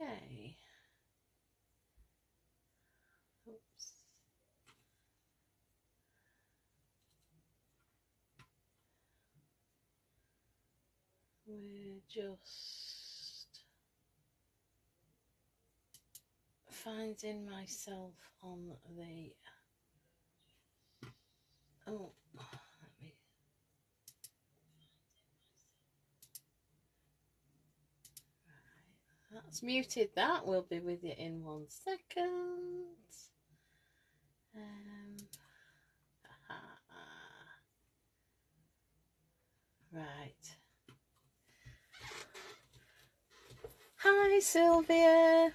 Okay. Oops. We're just finding myself on the that's muted. That will be with you in 1 second. Right. Hi Sylvia.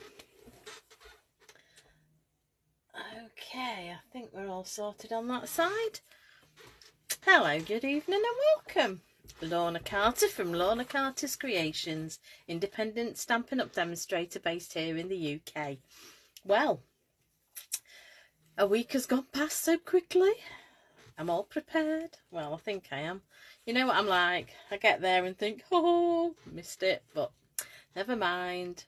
Okay, I think we're all sorted on that side. Hello, good evening and welcome. Lorna Carter from Lorna Carter's Creations, independent Stampin' Up demonstrator based here in the UK. Well, a week has gone past so quickly. I'm all prepared. Well, I think I am. You know what I'm like. I get there and think, oh, missed it, but never mind.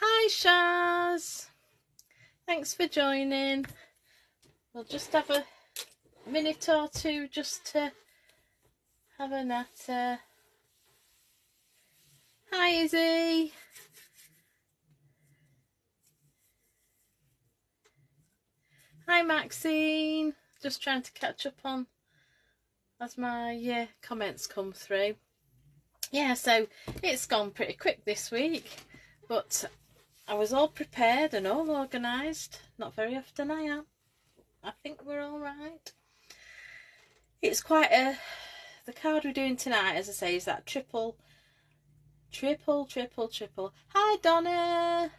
Hi, Shaz. Thanks for joining. We'll just have a minute or two just to have a natter. Hi, Izzy. Hi, Maxine. Just trying to catch up on as my comments come through. Yeah, so it's gone pretty quick this week, but I was all prepared and all organised. Not very often I am. I think we're all right. It's quite the card we're doing tonight, as I say, is that triple. Hi, Donna.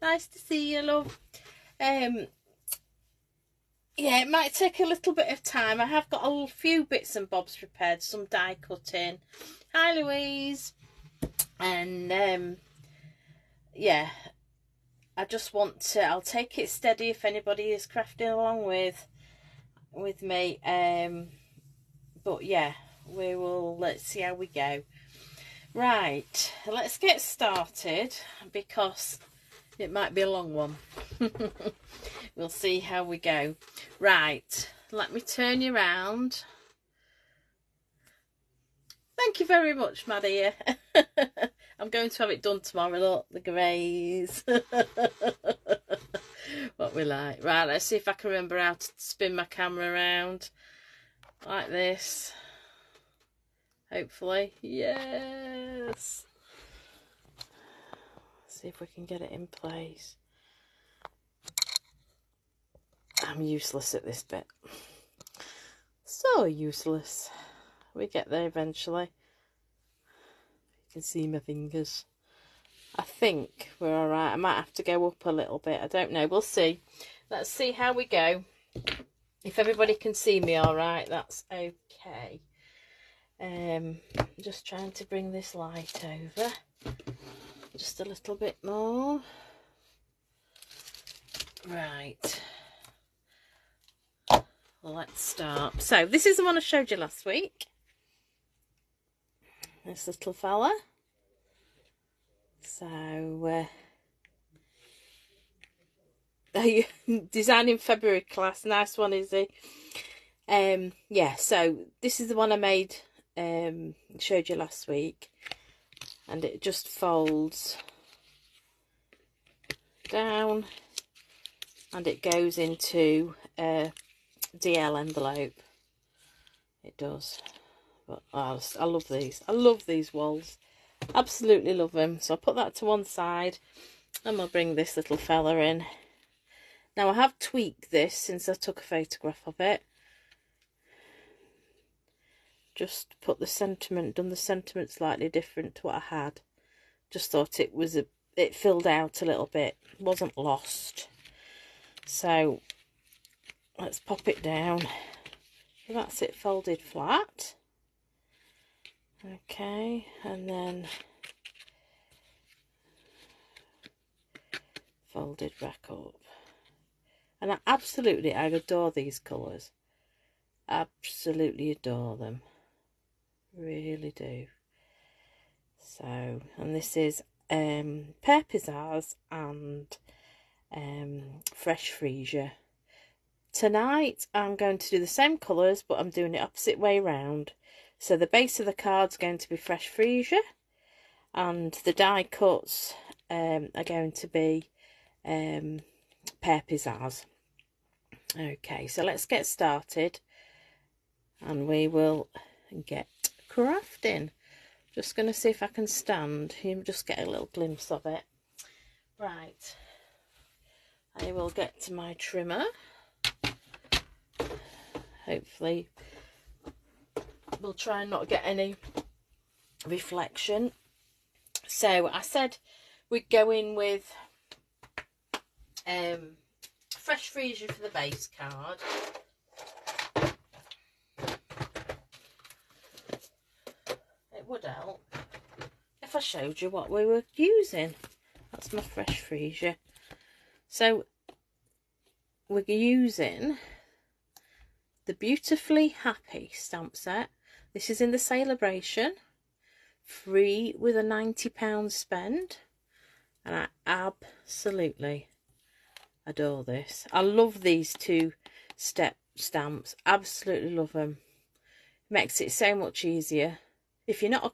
Nice to see you, love. Yeah, it might take a little bit of time. I have got a few bits and bobs prepared, some die cutting. Hi, Louise. And yeah, I just want to, I'll take it steady if anybody is crafting along with me. But yeah, we will, let's see how we go. Right, let's get started because it might be a long one. We'll see how we go. Right, let me turn you around. Thank you very much, my dear. I'm going to have it done tomorrow. Look, the greys. What we like. Right, let's see if I can remember how to spin my camera around like this. Hopefully. Yes. Let's see if we can get it in place. I'm useless at this bit. So useless. We get there eventually. You can see my fingers. I think we're alright. I might have to go up a little bit. I don't know. We'll see. Let's see how we go. If everybody can see me alright, that's okay. Just trying to bring this light over. Just a little bit more. Right. Well, let's start. So this is the one I showed you last week. This little fella. So designing February class, nice one, is he? Yeah, so this is the one I made, showed you last week, and it just folds down and it goes into a DL envelope. It does. But I love these. I love these walls. Absolutely love them. So I'll put that to one side and we'll bring this little fella in. Now I have tweaked this since I took a photograph of it. Just put the sentiment, done the sentiment slightly different to what I had. Just thought it was it filled out a little bit. It wasn't lost. So let's pop it down. So that's it folded flat. Okay, and then folded back up. And I adore these colours. Absolutely adore them. Really do. So, and this is Pear Pizzazz and Fresh Freesia. Tonight I'm going to do the same colours, but I'm doing it opposite way round. So the base of the card's going to be Fresh Freesia, and the die cuts are going to be Pear Pizzazz. Okay, so let's get started and we will get crafting. Just going to see if I can stand. You just get a little glimpse of it. Right, I will get to my trimmer. Hopefully we'll try and not get any reflection. So I said we'd go in with Fresh Freesia for the base card. It would help if I showed you what we were using. That's my Fresh Freesia. So we're using the Beautifully Happy stamp set. This is in the Sale-a-Bration, free with a £90 spend, and I absolutely adore this. I love these two step stamps, absolutely love them. Makes it so much easier. If you're not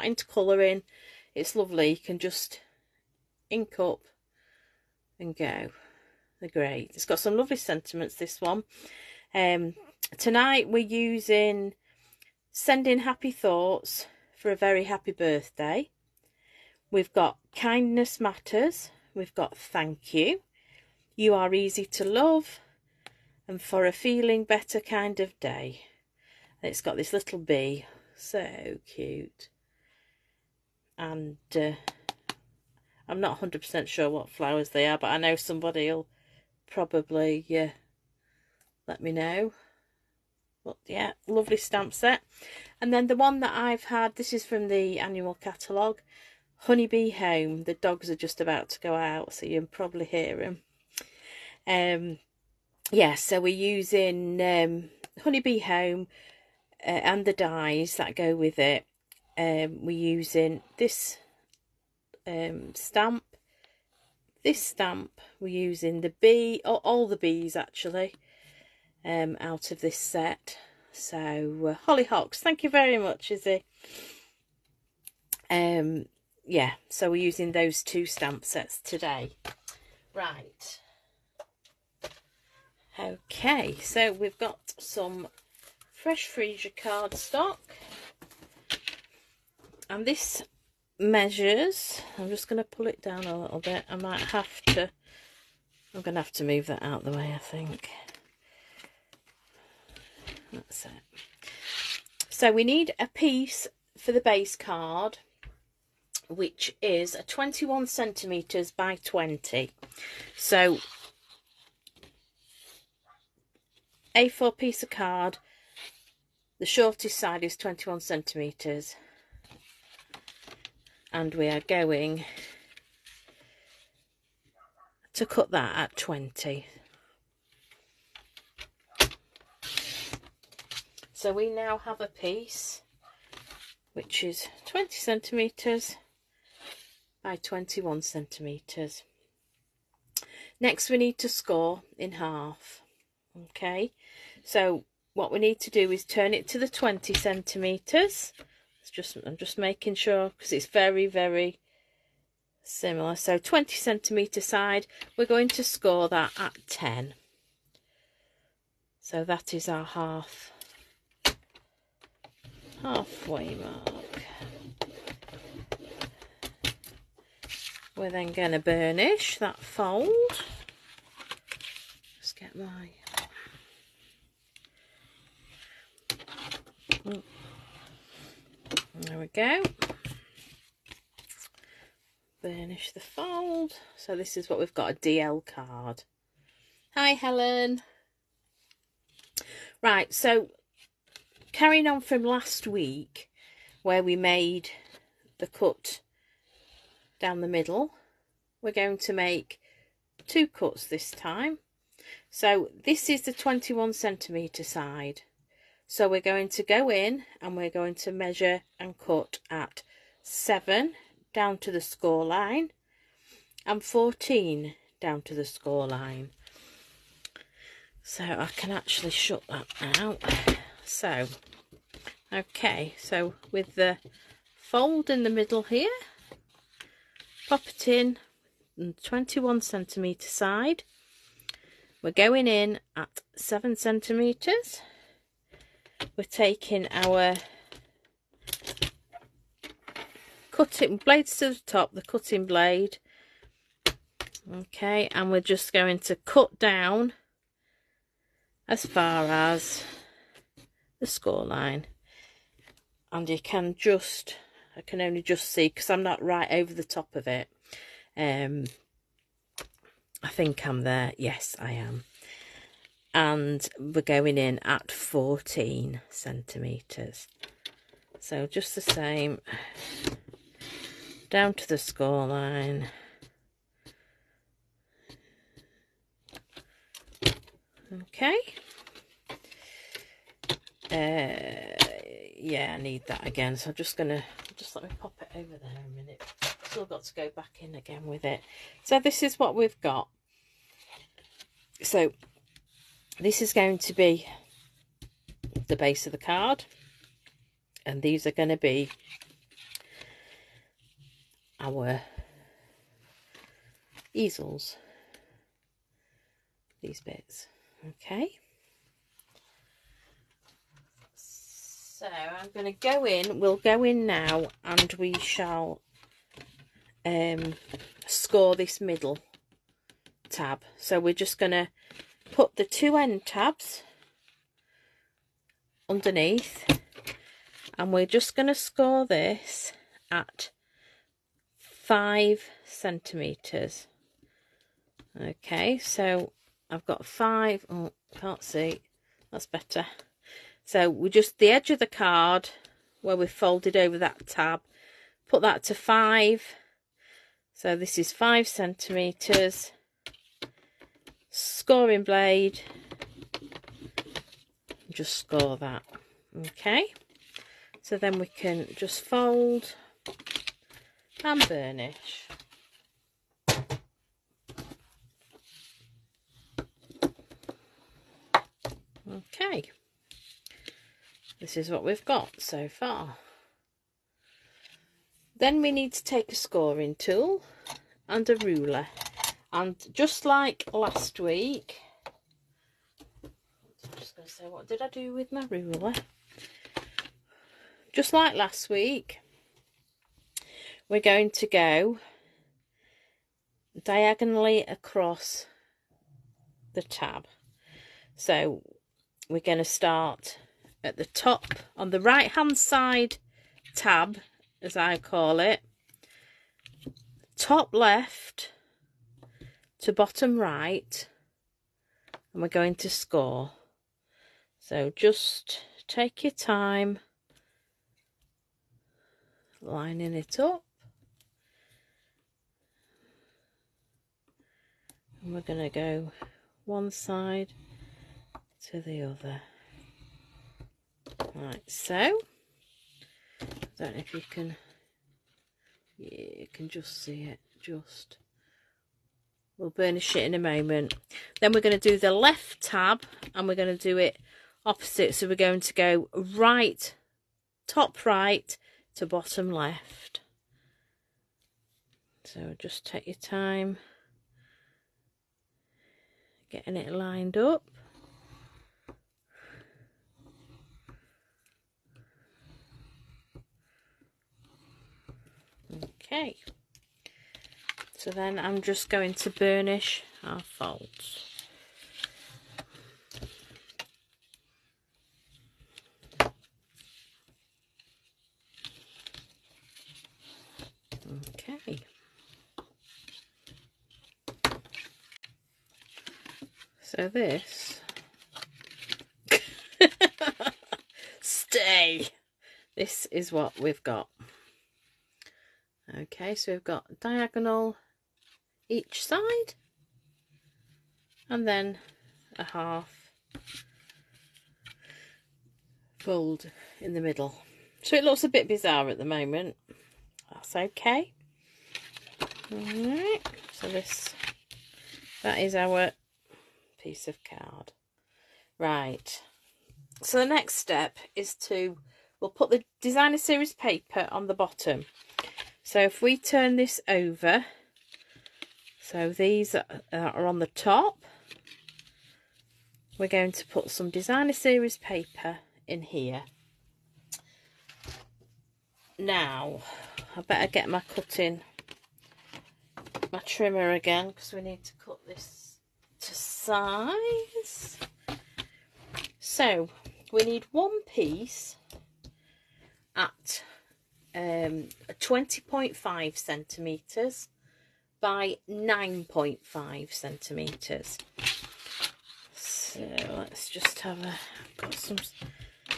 into colouring, it's lovely. You can just ink up and go. They're great. It's got some lovely sentiments, this one. Tonight we're using Sending Happy Thoughts for a Very Happy Birthday. We've got Kindness Matters. We've got Thank You. You Are Easy to Love. And For a Feeling Better Kind of Day. And it's got this little bee. So cute. And I'm not 100% sure what flowers they are, but I know somebody will probably let me know. But yeah, lovely stamp set. And then the one that I've had, this is from the annual catalogue, Honeybee Home. The dogs are just about to go out, so you can probably hear them. Yeah, so we're using Honeybee Home and the dies that go with it. We're using this stamp, we're using the bee, or all the bees actually, out of this set. So hollyhocks, thank you very much, Izzy. Yeah, so we're using those two stamp sets today. Right, okay, so we've got some Fresh Freesia cardstock, and this measures, I'm just going to pull it down a little bit. I'm going to have to move that out of the way, I think. That's it. So we need a piece for the base card, which is a 21 centimetres by 20. So A4 piece of card, the shortest side is 21 centimetres. And we are going to cut that at 20. So we now have a piece which is 20 centimetres by 21 centimetres. Next we need to score in half. Okay, so what we need to do is turn it to the 20 centimetres. I'm just making sure, because it's very, very similar. So 20 centimetre side, we're going to score that at 10. So that is our halfway mark. We're then going to burnish that fold. Just get my... There we go. Burnish the fold. So this is what we've got, a DL card. Hi Helen. Right, so carrying on from last week where we made the cut down the middle, we're going to make two cuts this time. So this is the 21 centimetre side. So we're going to go in and we're going to measure and cut at 7 down to the score line and 14 down to the score line. So I can actually shut that out. So, okay, so with the fold in the middle here, pop it in 21 centimetre side. We're going in at 7 centimetres. We're taking our cutting blades to the top, the cutting blade. Okay, and we're just going to cut down as far as the score line. And you can just, I can only just see because I'm not right over the top of it. I think I'm there. Yes, I am. And we're going in at 14 centimetres. So just the same, down to the score line. Okay. Yeah, I need that again, so I'm just gonna let me pop it over there a minute. Still got to go back in again with it. So this is what we've got. So this is going to be the base of the card, and these are going to be our easels, these bits. Okay, so I'm going to go in, we'll go in now, and we shall score this middle tab. So we're just going to put the two end tabs underneath, and we're just going to score this at 5 centimetres. Okay, so I've got 5, oh, can't see, that's better. So we just, the edge of the card where we've folded over that tab, put that to 5. So this is 5 centimetres. Scoring blade, just score that. Okay, so then we can just fold and burnish. Okay, this is what we've got so far. Then we need to take a scoring tool and a ruler, and just like last week, I'm just going to say, what did I do with my ruler? Just like last week, we're going to go diagonally across the tab. So we're going to start at the top on the right hand side tab, as I call it, top left to bottom right, and we're going to score. So just take your time lining it up, and we're going to go one side to the other, like so. I don't know if you can, yeah, you can just see it, just. We'll burnish it in a moment. Then we're going to do the left tab, and we're going to do it opposite. So we're going to go right, top right to bottom left. So just take your time getting it lined up. Okay, so then I'm just going to burnish our folds. Okay, so this stay, this is what we've got. Okay, so we've got diagonal each side, and then a half fold in the middle. So it looks a bit bizarre at the moment. That's okay. Alright, so that is our piece of card. Right, so the next step is we'll put the designer series paper on the bottom. So if we turn this over, so these are on the top, we're going to put some designer series paper in here. Now, I better get my trimmer again, because we need to cut this to size. So we need one piece at 20.5 centimetres by 9.5 centimetres. So let's just have I've got some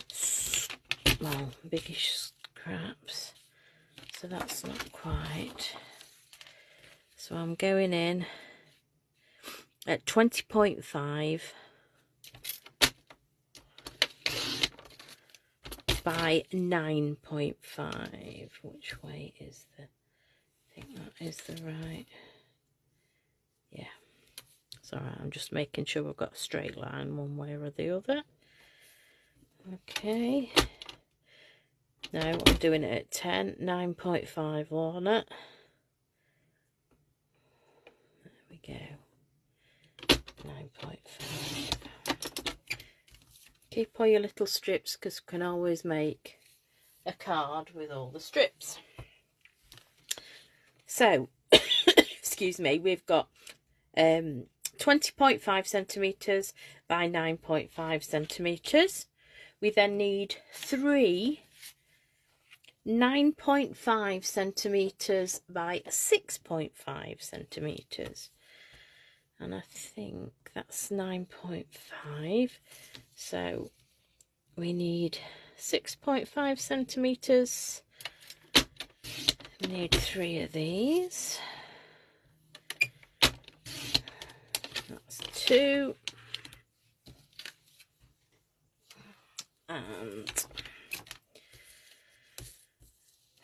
small, biggish scraps, so that's not quite. So I'm going in at 20.5 by 9.5. Which way is I think that is the right. Yeah. It's alright, I'm just making sure we've got a straight line one way or the other. Okay. Now I'm doing it at 9.5, Lorna. There we go. 9.5. Keep all your little strips, because we can always make a card with all the strips. So, excuse me, we've got 20.5 centimetres by 9.5 centimetres. We then need 3 9.5 centimetres by 6.5 centimetres. And I think that's 9.5. So we need 6.5 centimetres. We need 3 of these. That's 2. And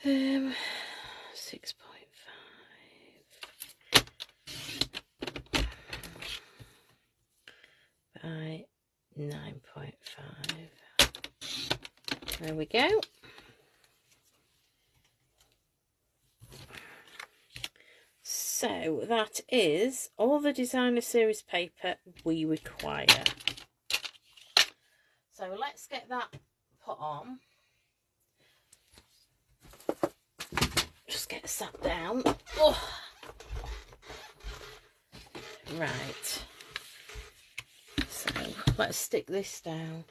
6.5 by 9.5. There we go. So that is all the designer series paper we require. So let's get that put on. Just get sat down. Oh. Right. So let's stick this down.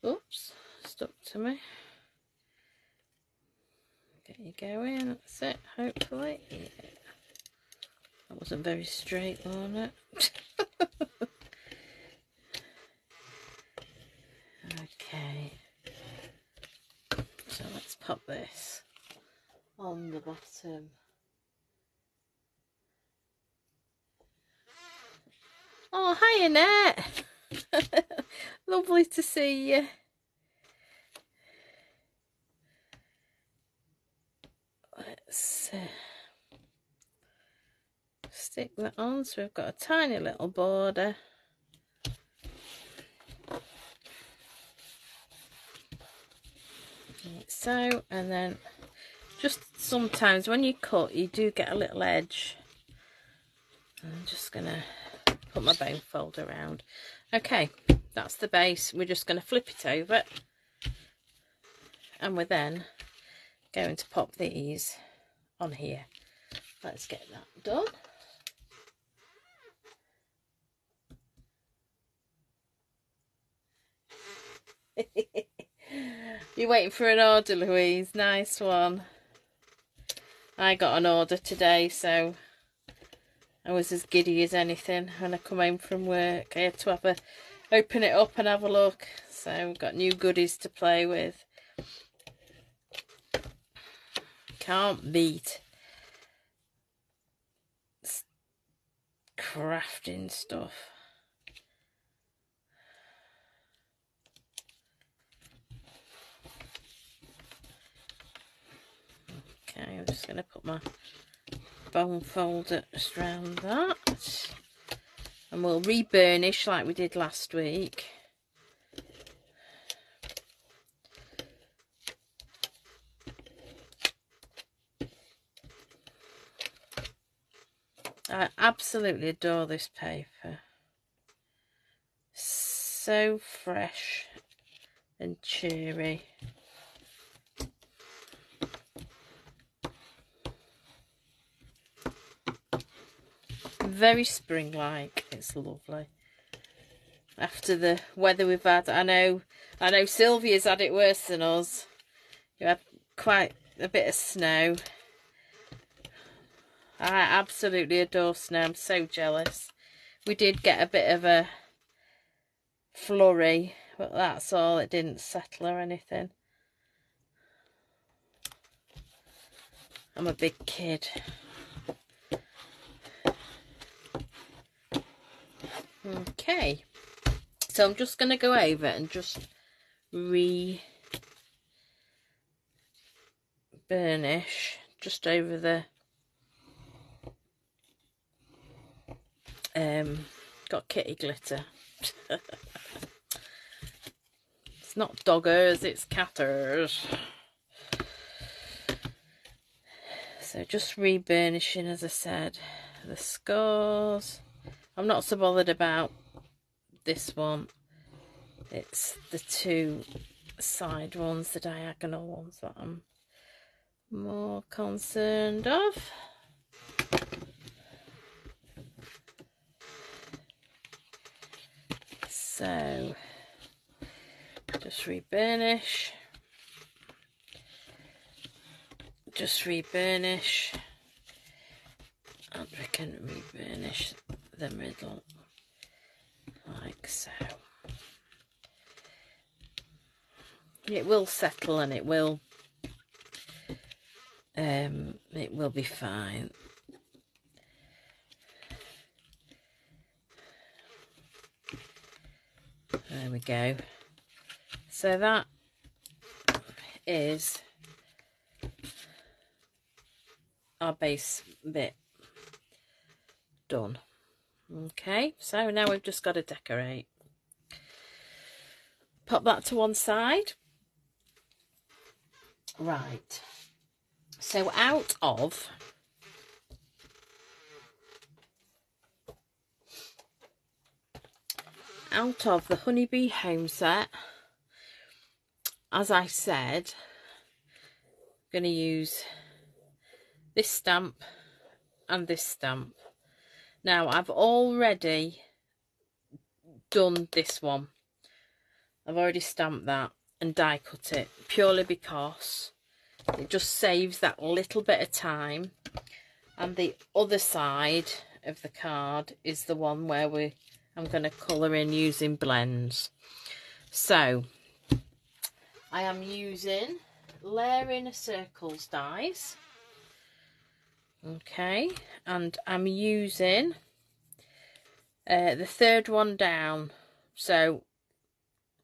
Oops, stuck to me. Get you going, that's it, hopefully. Yeah. That wasn't very straight, was it? Okay. So let's pop this on the bottom. Oh, hi Annette. Lovely to see you. Let's stick that on, so we've got a tiny little border. Like so, and then just sometimes when you cut you do get a little edge. I'm just gonna put my bone fold around. Okay, that's the base. We're just going to flip it over, and we're then going to pop these on here. Let's get that done. You're waiting for an order, Louise. Nice one. I got an order today, so I was as giddy as anything when I come home from work. I had to open it up and have a look. So we've got new goodies to play with. Can't beat crafting stuff. Okay, I'm just just going to put my bone folder just around that. And we'll re-burnish like we did last week. I absolutely adore this paper. So fresh and cheery. Very spring-like. It's lovely. After the weather we've had, I know Sylvia's had it worse than us. You had quite a bit of snow. I absolutely adore snow. I'm so jealous. We did get a bit of a flurry, but that's all. It didn't settle or anything. I'm a big kid. Okay, so I'm just going to go over and just re-burnish just over the got kitty glitter. It's not doggers, it's catters. So just re-burnishing, as I said, the scores. I'm not so bothered about this one. It's the two side ones, the diagonal ones, that I'm more concerned of. So just re-burnish. Just re-burnish. And we can re-burnish the middle like so. It will settle and it will be fine. There we go. So that is our base bit done. Okay, so now we've just got to decorate. Pop that to one side. Right, so out of the Honeybee home set, as I said, I'm going to use this stamp and this stamp. Now I've already done this one. I've already stamped that and die cut it, purely because it just saves that little bit of time. And the other side of the card is the one where I'm going to colour in using blends. So I am using Layering Circles dies. Okay, and I'm using the third one down. So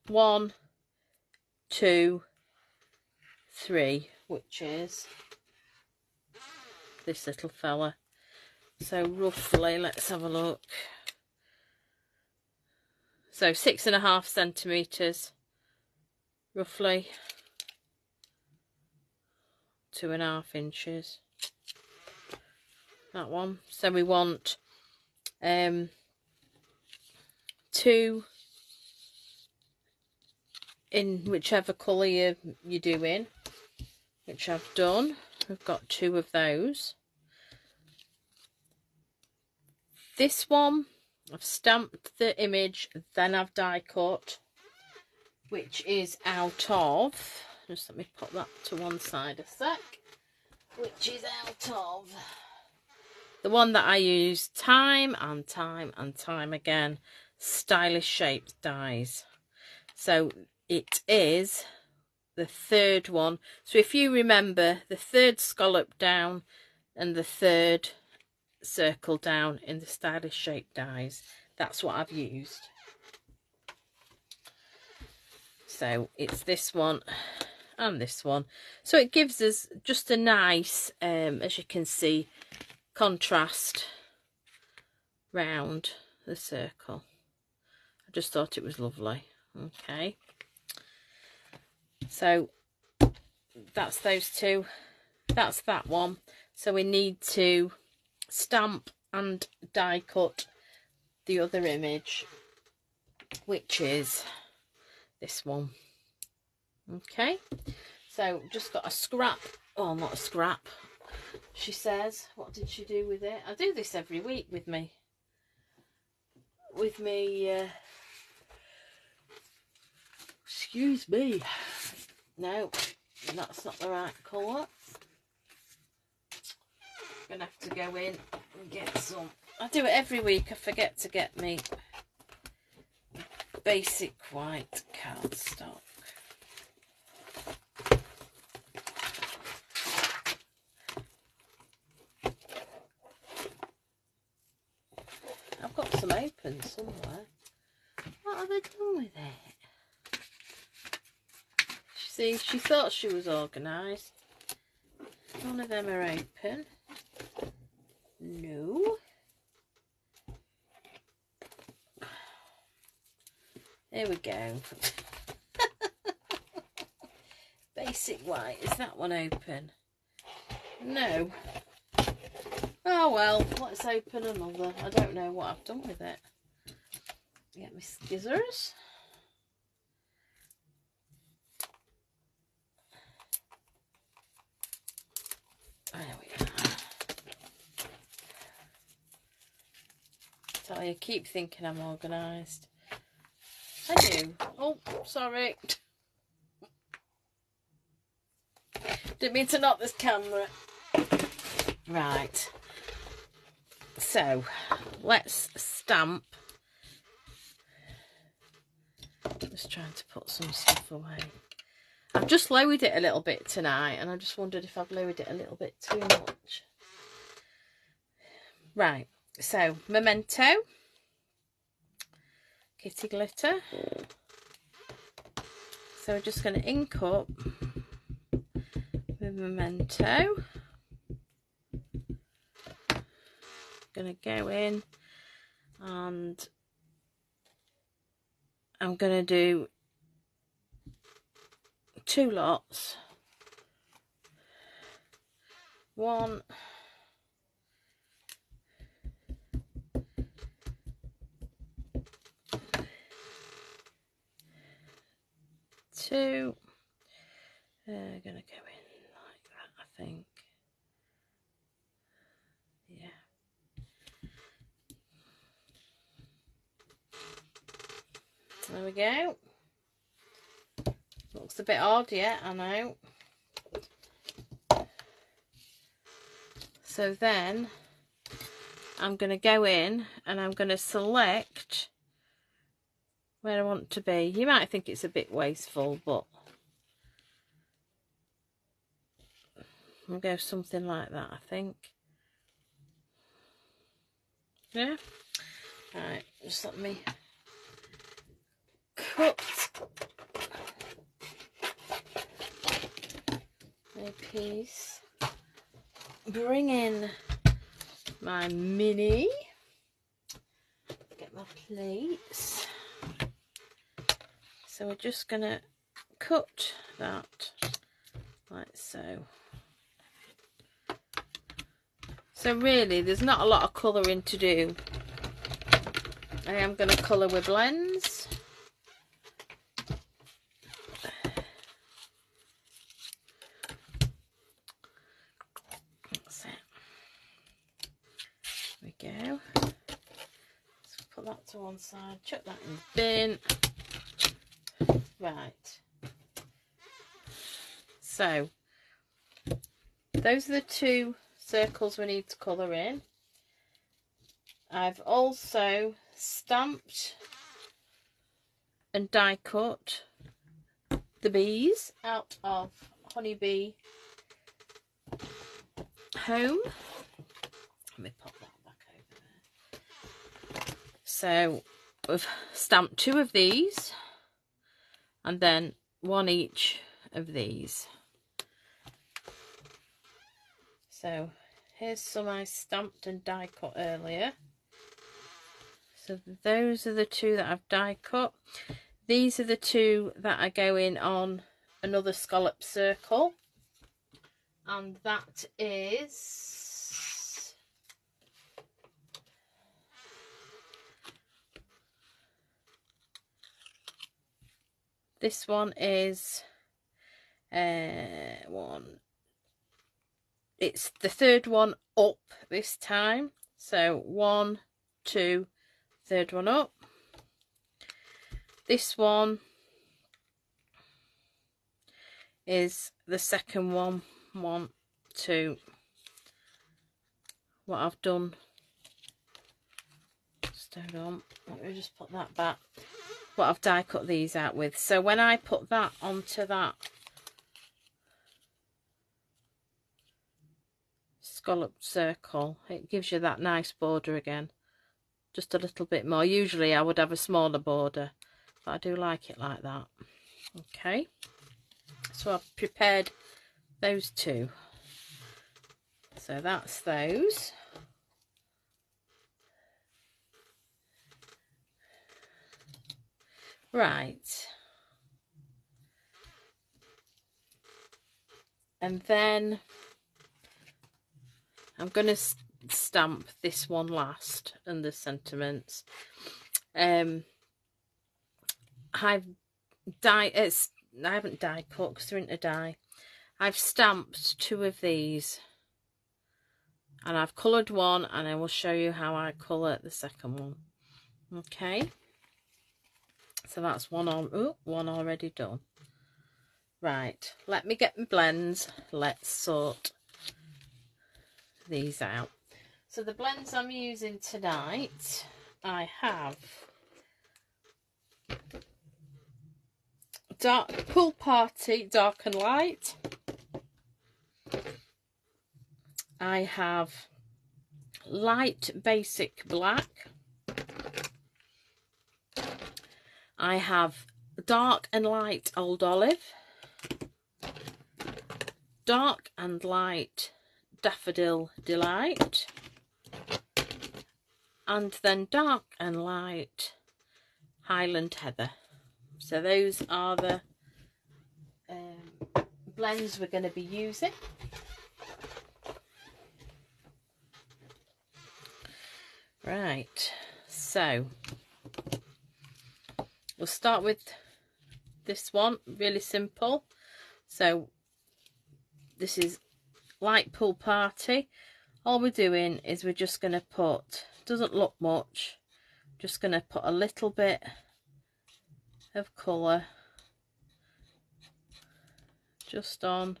1, 2, 3, which is this little fella. So roughly, let's have a look. So 6.5 centimetres, roughly 2.5 inches. That one. So we want 2 in whichever colour you're doing, which I've done. We've got 2 of those. This one, I've stamped the image, then I've die cut, which is out of, just let me put that to one side a sec, which is out of the one that I use time and time and time again, Stylish Shaped Dies. So it is the third one. So if you remember, the third scallop down and the third circle down in the Stylish Shaped Dies, that's what I've used. So it's this one and this one. So it gives us just a nice, as you can see, contrast round the circle. I just thought it was lovely. Okay, so that's those two. That's that one. So we need to stamp and die cut the other image, which is this one. Okay, so just got a scrap. Oh, not a scrap, she says. What did she do with it? I do this every week with me. Excuse me. No, that's not the right colour. Gonna have to go in and get some. I do it every week. I forget to get me basic white cardstock. I've got some open somewhere. What have I done with it? See, she thought she was organised. None of them are open. No. There we go. Basic white. Is that one open? No. Oh well, let's open another. I don't know what I've done with it. Get my scissors. There we are. Tell you, I keep thinking I'm organised. I do. Oh, sorry. Didn't mean to knock this camera. Right. So, let's stamp. Just trying to put some stuff away. I've just lowered it a little bit tonight, and I just wondered if I've lowered it a little bit too much. Right. So, Memento. Kitty glitter. So we're just going to ink up with Memento. Going to go in and I'm going to do 2 lots. One. 2. Gonna go in like that, I think. Yeah. There we go. Looks a bit odd, yeah, I know. So then I'm going to go in and I'm going to select where I want to be. You might think it's a bit wasteful, but I'll go something like that, I think. Yeah. Right, just let me cut a piece. Bring in my mini. Get my plates. So we're just going to cut that like so. So really there's not a lot of colouring to do. I am going to colour with blends. That's it. There we go. Let's put that to one side, chuck that in the bin. Right, so those are the 2 circles we need to colour in. I've also stamped and die cut the bees out of Honeybee Home. Let me pop that back over there. So we've stamped 2 of these. And then 1 each of these. So here's some I stamped and die cut earlier. So those are the two that I've die cut. These are the two that are going on another scallop circle. And that is this one is it's the third one up this time. So 1, 2, third one up. This one is the second one. 1, 2. What I've done, just hold on, let me just put that back. What I've die cut these out with. So when I put that onto that scalloped circle, it gives you that nice border again, just a little bit more. Usually I would have a smaller border, but I do like it like that. Okay, so I've prepared those two, so that's those. Right, and then I'm going to stamp this one last and the sentiments. I haven't die cut because they're into die. I've stamped 2 of these and I've coloured one, and I will show you how I colour the second one. Okay, so that's one already done. Right, let me get my blends. Let's sort these out. So the blends I'm using tonight, I have Dark Pool Party Dark and Light. I have Light Basic Black. I have Dark and Light Old Olive. Dark and Light Daffodil Delight. And then Dark and Light Highland Heather. So those are the blends we're going to be using. Right, so we'll start with this one, really simple. So this is Light Pool Party. All we're doing is we're just going to put, doesn't look much, just going to put a little bit of colour just on.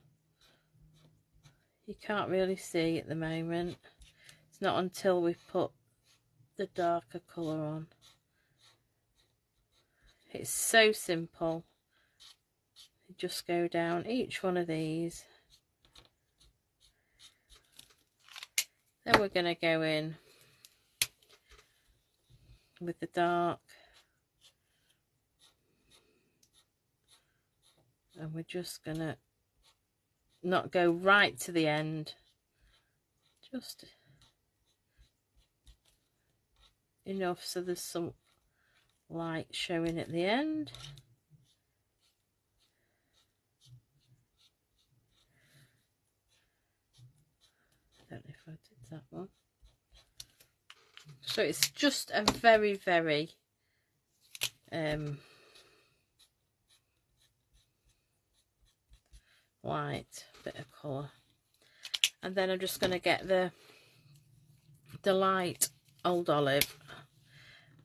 You can't really see at the moment. It's not until we put the darker colour on. It's so simple. You just go down each one of these. Then we're going to go in with the dark, and we're just going to not go right to the end, just enough so there's some light showing at the end. I don't know if I did that one. So it's just a very, very light bit of colour. And then I'm just going to get the light Old Olive,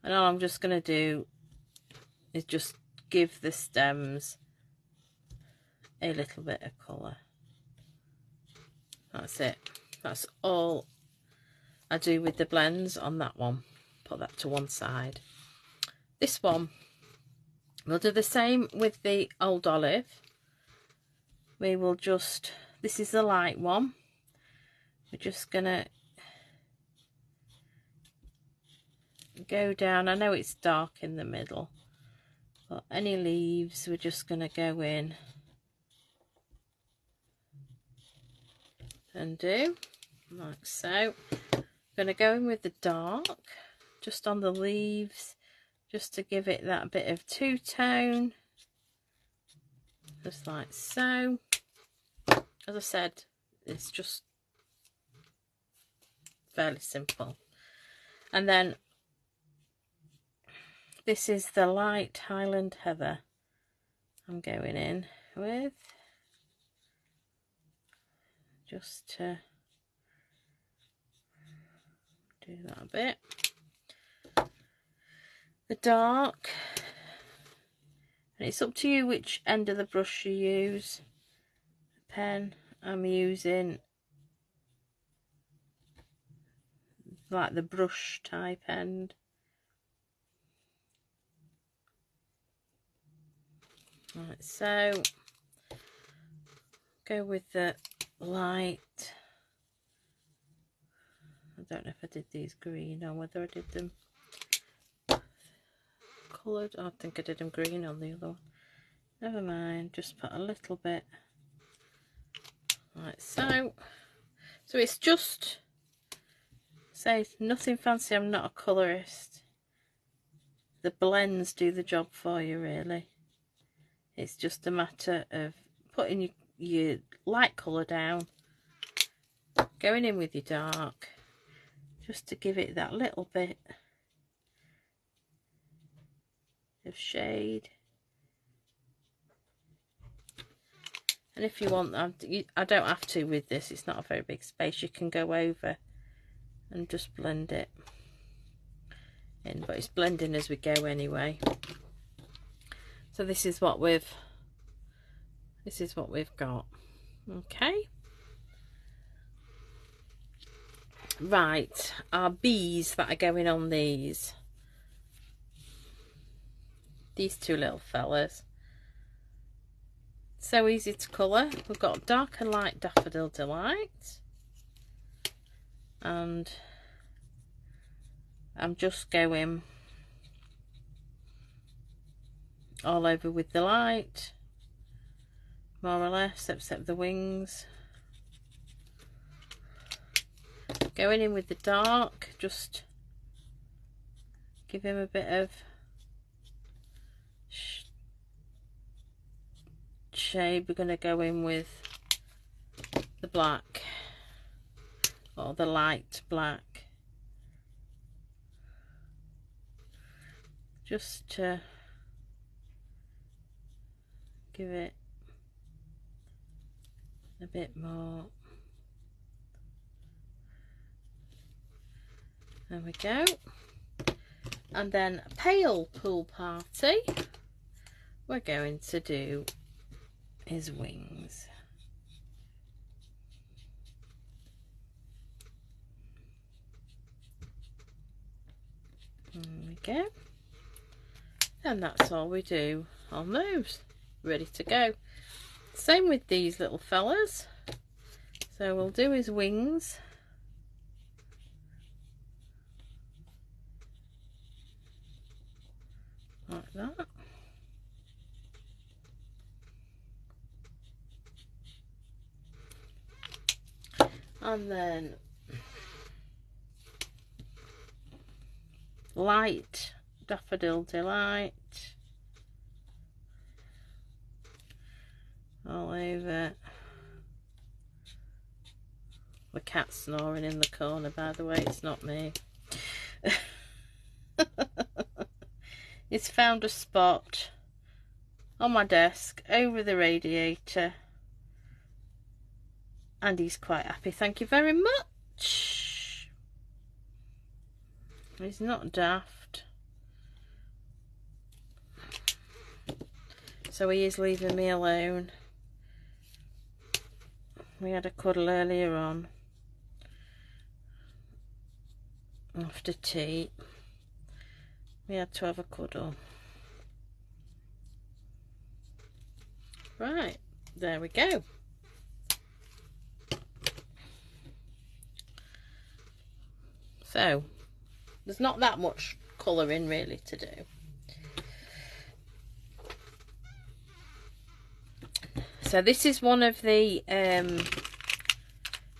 and all I'm just going to do is just give the stems a little bit of colour. That's it. That's all I do with the blends on that one. Put that to one side. This one, we'll do the same with the Old Olive. We will just, this is the light one. We're just going to go down. I know it's dark in the middle, but any leaves we're just going to go in and do like so. I'm going to go in with the dark just on the leaves, just to give it that bit of two-tone, just like so. As I said, it's just fairly simple. And then this is the light Highland Heather I'm going in with, just to do that a bit. The dark, and it's up to you which end of the brush you use. The pen, I'm using like the brush type end. Like so. Go with the light. I don't know if I did these green or whether I did them coloured. I think I did them green on the other one. Never mind, just put a little bit like so. So it's just, say, nothing fancy. I'm not a colourist. The blends do the job for you, really. It's just a matter of putting your light colour down, going in with your dark, just to give it that little bit of shade. And if you want, I don't have to with this, it's not a very big space, you can go over and just blend it in, but it's blending as we go anyway. So this is what we've got. Okay, right, our bees that are going on these two little fellas, so easy to colour. We've got dark and light Daffodil Delight, and I'm just going all over with the light, more or less, except the wings. Going in with the dark, just give him a bit of shade. We're going to go in with the black, or the light black, just to give it a bit more. There we go. And then Pale Pool Party, we're going to do his wings. There we go. And that's all we do on those. Ready to go. Same with these little fellas. So we'll do his wings. Like that. And then light Daffodil Delight all over. The cat's snoring in the corner, by the way, it's not me. He's found a spot on my desk over the radiator and he's quite happy, thank you very much. He's not daft, so he is leaving me alone. We had a cuddle earlier on after tea. We had to have a cuddle. Right, there we go. So there's not that much colouring really to do. So this is one of the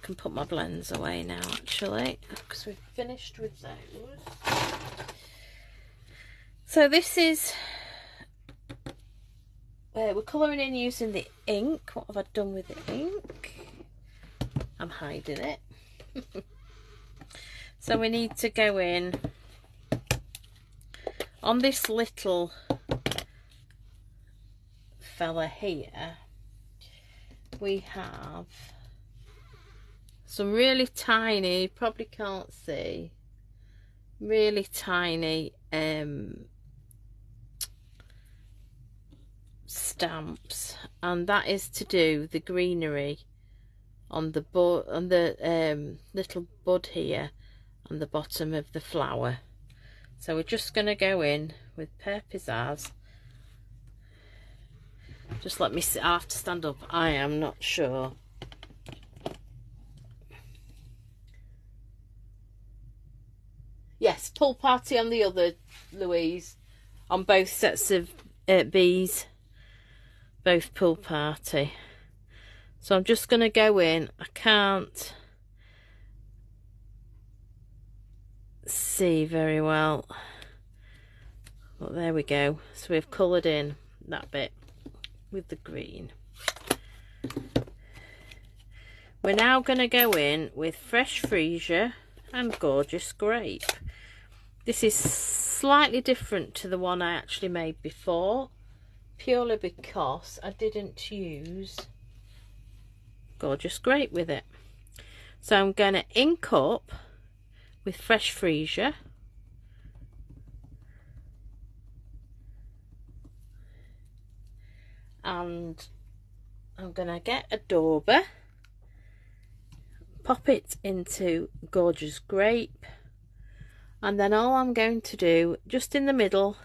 can put my blends away now actually, because we've finished with those. So this is, we're colouring in using the ink. What have I done with the ink? I'm hiding it. So we need to go in on this little fella here. We have some really tiny, you probably can't see, really tiny stamps, and that is to do the greenery on the bud, on the little bud here on the bottom of the flower. So we're just going to go in with Pear Pizzazz. Just let me see, I have to stand up, I am not sure. Yes, Pool Party on the other, Louise, on both sets of bees, both Pool Party. So I'm just going to go in, I can't see very well, but there we go. So we've coloured in that bit with the green. We're now going to go in with Fresh Freesia and Gorgeous Grape. This is slightly different to the one I actually made before, purely because I didn't use Gorgeous Grape with it. So I'm going to ink up with Fresh Freesia, and I'm going to get a dauber, pop it into Gorgeous Grape, and then all I'm going to do, just in the middle,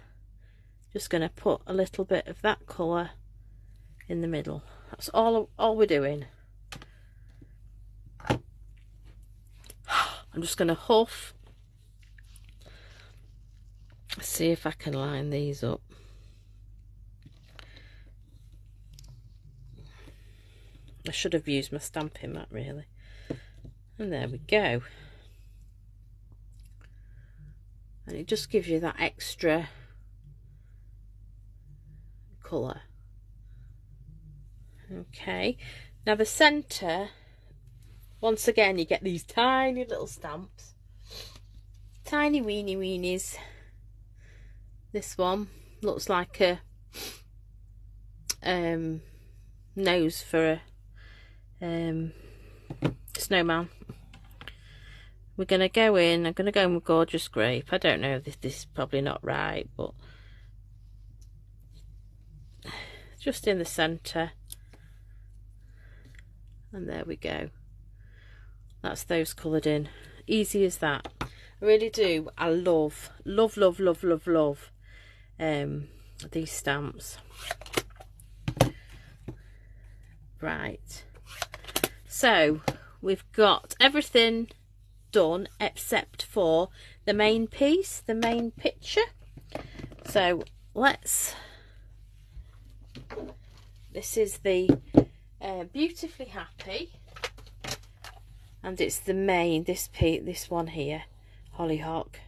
just going to put a little bit of that colour in the middle. That's all we're doing. I'm just going to huff. See if I can line these up. I should have used my stamping mat really. And there we go. And it just gives you that extra colour. Okay, now the centre, once again you get these tiny little stamps, tiny weenies. This one looks like a nose for a snowman. We're going to go in, I'm going to go in with Gorgeous Grape. I don't know if this is probably not right, but just in the centre. And there we go. That's those coloured in. Easy as that. I really do. I love these stamps. Right. So we've got everything done except for the main piece, the main picture. So let's, this is the Beautifully Happy, and it's the main, this one here, Hollyhock,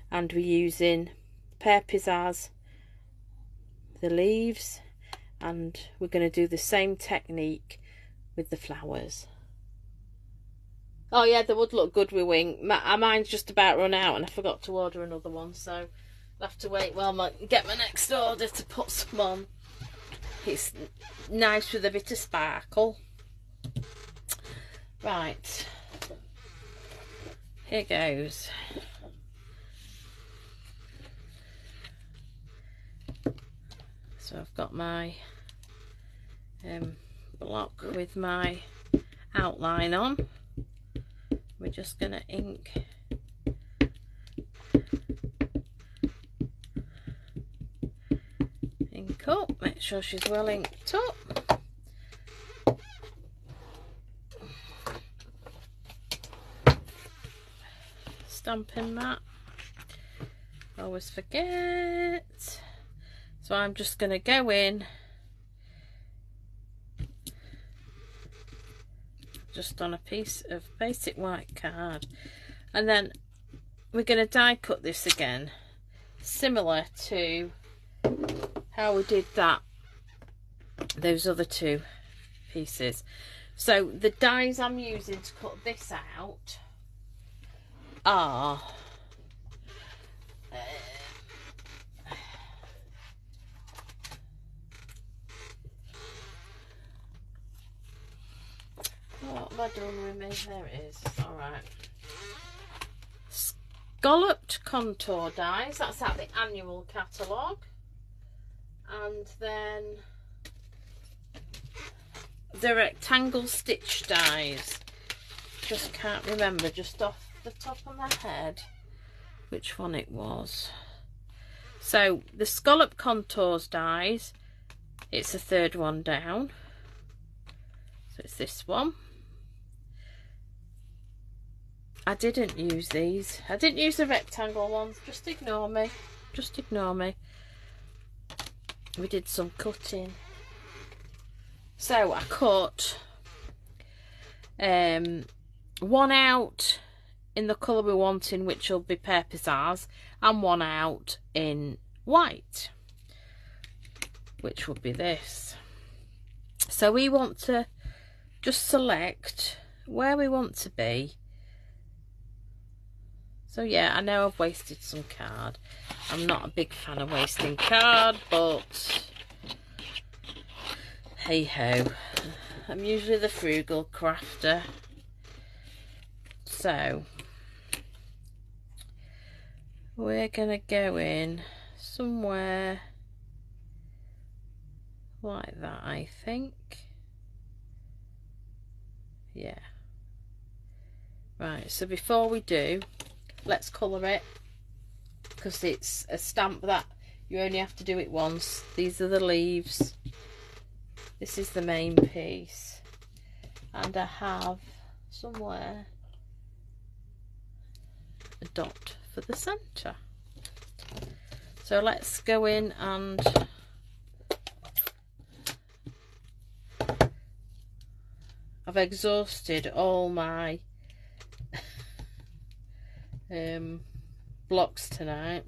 and we're using Pear Pizzazz, the leaves, and we're going to do the same technique with the flowers. Oh yeah, they would look good with wing. Mine's just about run out and I forgot to order another one, so I'll have to wait while I get my next order to put some on. It's nice with a bit of sparkle. Right, here goes. So I've got my block with my outline on. We're just going to ink up, make sure she's well inked up. Stamping mat, always forget. So I'm just going to go in just on a piece of basic white card, and then we're going to die cut this again, similar to how we did those other two pieces. So the dies I'm using to cut this out are what have I done with me? There it is. Alright. Scalloped Contour Dies, that's at the annual catalogue. And then the rectangle stitch dies. Just can't remember just off the top of my head which one it was. So the Scalloped Contours dies, it's the third one down. So it's this one. I didn't use these. I didn't use the rectangle ones. Just ignore me. Just ignore me. We did some cutting. So I cut one out in the colour we want in, which will be Pear Pizzazz, and one out in white, which would be this. So we want to just select where we want to be. So yeah, I know I've wasted some card. I'm not a big fan of wasting card, but hey ho. I'm usually the frugal crafter. So we're gonna go in somewhere like that, I think. Yeah. Right, so before we do, let's colour it, because it's a stamp that you only have to do it once. These are the leaves. This is the main piece. And I have somewhere a dot for the centre. So let's go in, and I've exhausted all my blocks tonight.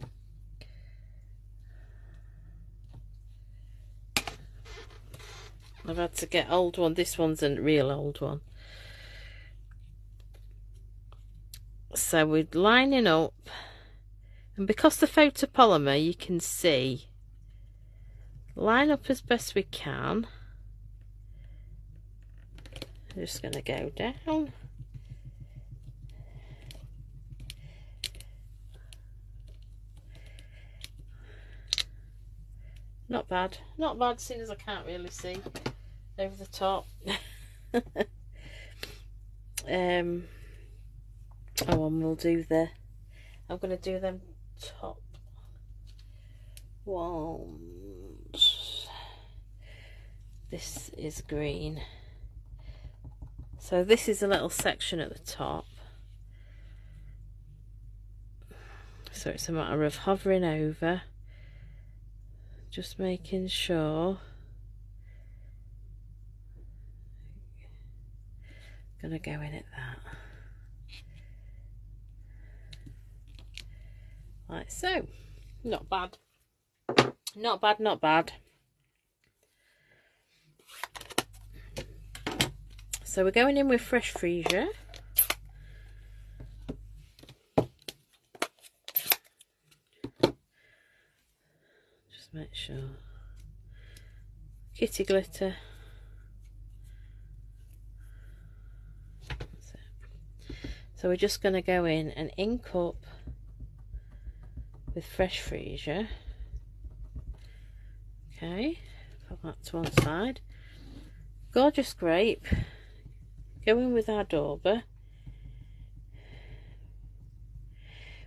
I've had to get old one. This one's a real old one. So we're lining up, and because the photopolymer, you can see, line up as best we can. I'm just going to go down. Not bad, not bad, seeing as I can't really see over the top. Oh, and we'll do I'm going to do them top ones. This is green. So this is a little section at the top. So it's a matter of hovering over, just making sure. Gonna go in at that. Like so. Not bad. Not bad, not bad. So we're going in with fresh Freesia. Just make sure. Kitty glitter. That's it. So we're just going to go in and ink up with fresh Freesia. Okay, put that to one side. Gorgeous grape. Go in with our dauber.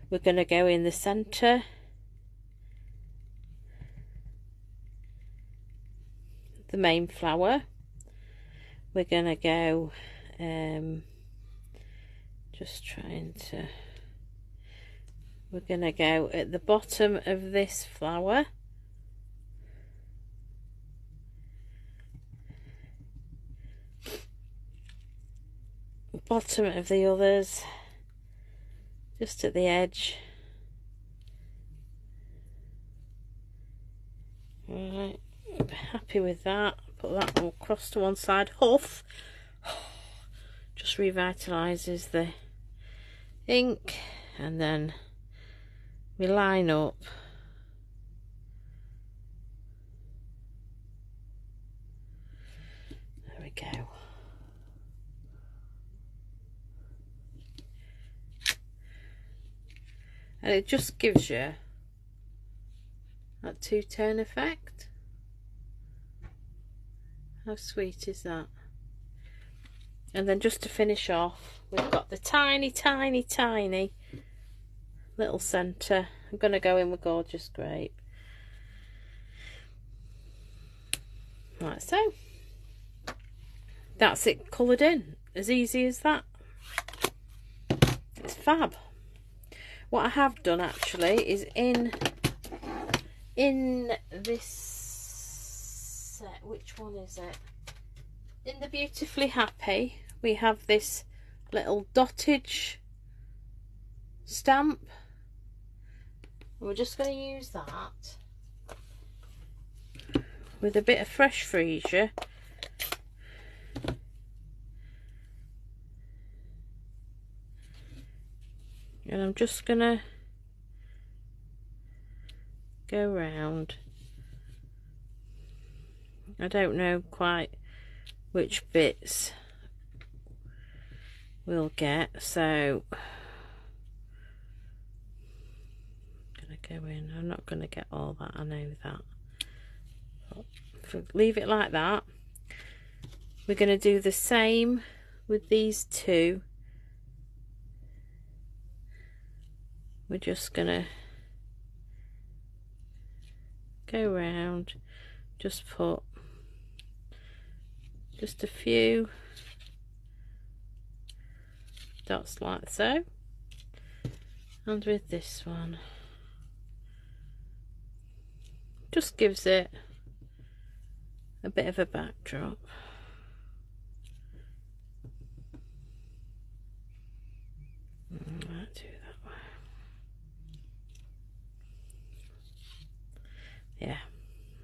We're going to go in the centre, the main flower. We're going to go just trying to, we're going to go at the bottom of this flower. bottom of the others, just at the edge. Right, happy with that. Put that all across to one side. Huff just revitalizes the ink, and then we line up there we go. And it just gives you that two-tone effect. How sweet is that? And then just to finish off, we've got the tiny, tiny, tiny little centre. I'm going to go in with Gorgeous Grape. Like so. That's it coloured in. As easy as that. It's fab. What I have done actually is in this set, which one is it? In the Beautifully Happy, we have this little dotage stamp. And we're just going to use that with a bit of fresh Freesia. And I'm just going to go round. I don't know quite which bits we'll get, so I'm going to go in. I'm not going to get all that, I know that. But if we leave it like that, we're going to do the same with these two. We're just going to go round, just put just a few dots like so, and with this one just gives it a bit of a backdrop. Might do that way. Yeah,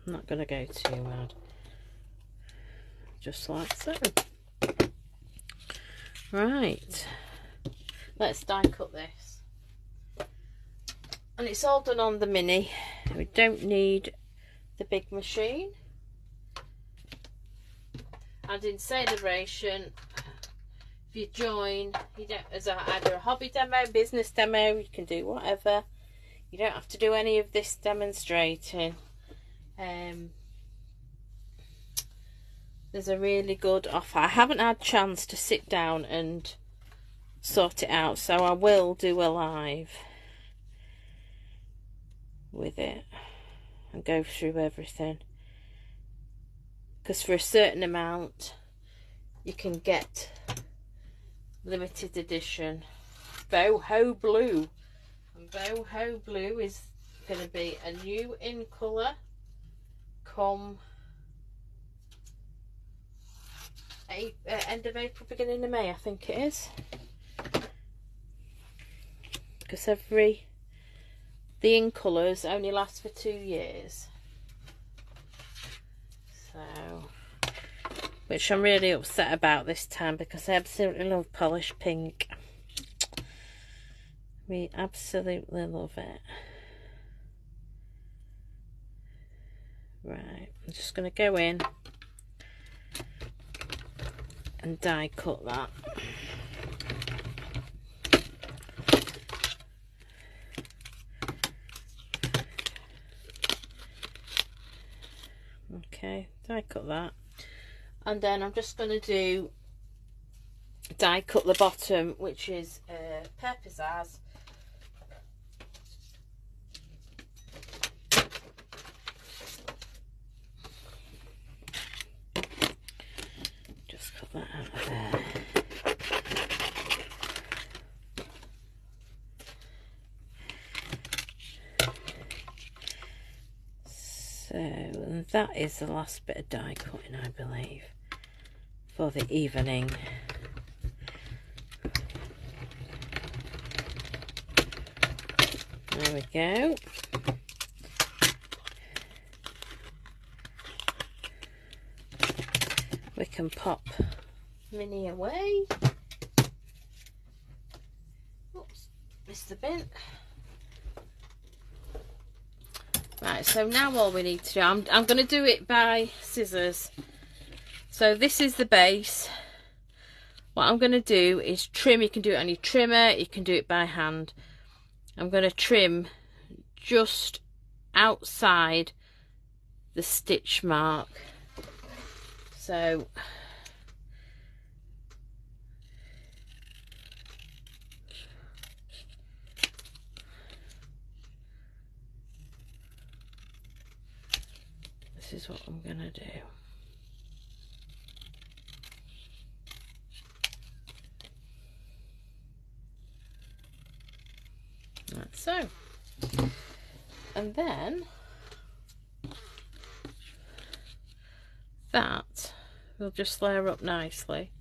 I'm not going to go too mad. Just like so. Right, let's die cut this. And it's all done on the mini. We don't need the big machine. And in Sale-a-Bration, if you join, you don't, as either a hobby demo, business demo, you can do whatever. You don't have to do any of this demonstrating. There's a really good offer. I haven't had a chance to sit down and sort it out, so I will do a live with it and go through everything, because for a certain amount you can get limited edition Boho Blue, and Boho Blue is going to be a new in colour come end of April, beginning of May, I think it is, because the in colours only last for 2 years, so, which I'm really upset about this time, because I absolutely love polished pink. We absolutely love it. Right, I'm just going to go in and die cut that. Okay, die cut that, and then I'm just going to do die cut the bottom, which is Pear Pizzazz. That out of there. So that is the last bit of die cutting, I believe, for the evening. There we go. We can pop Minnie away. Oops, missed the bin. Right, so now all we need to do, I'm going to do it by scissors. So this is the base. What I'm going to do is trim. You can do it on your trimmer, you can do it by hand. I'm going to trim just outside the stitch mark. So this is what I'm going to do. Like so. And then that will just layer up nicely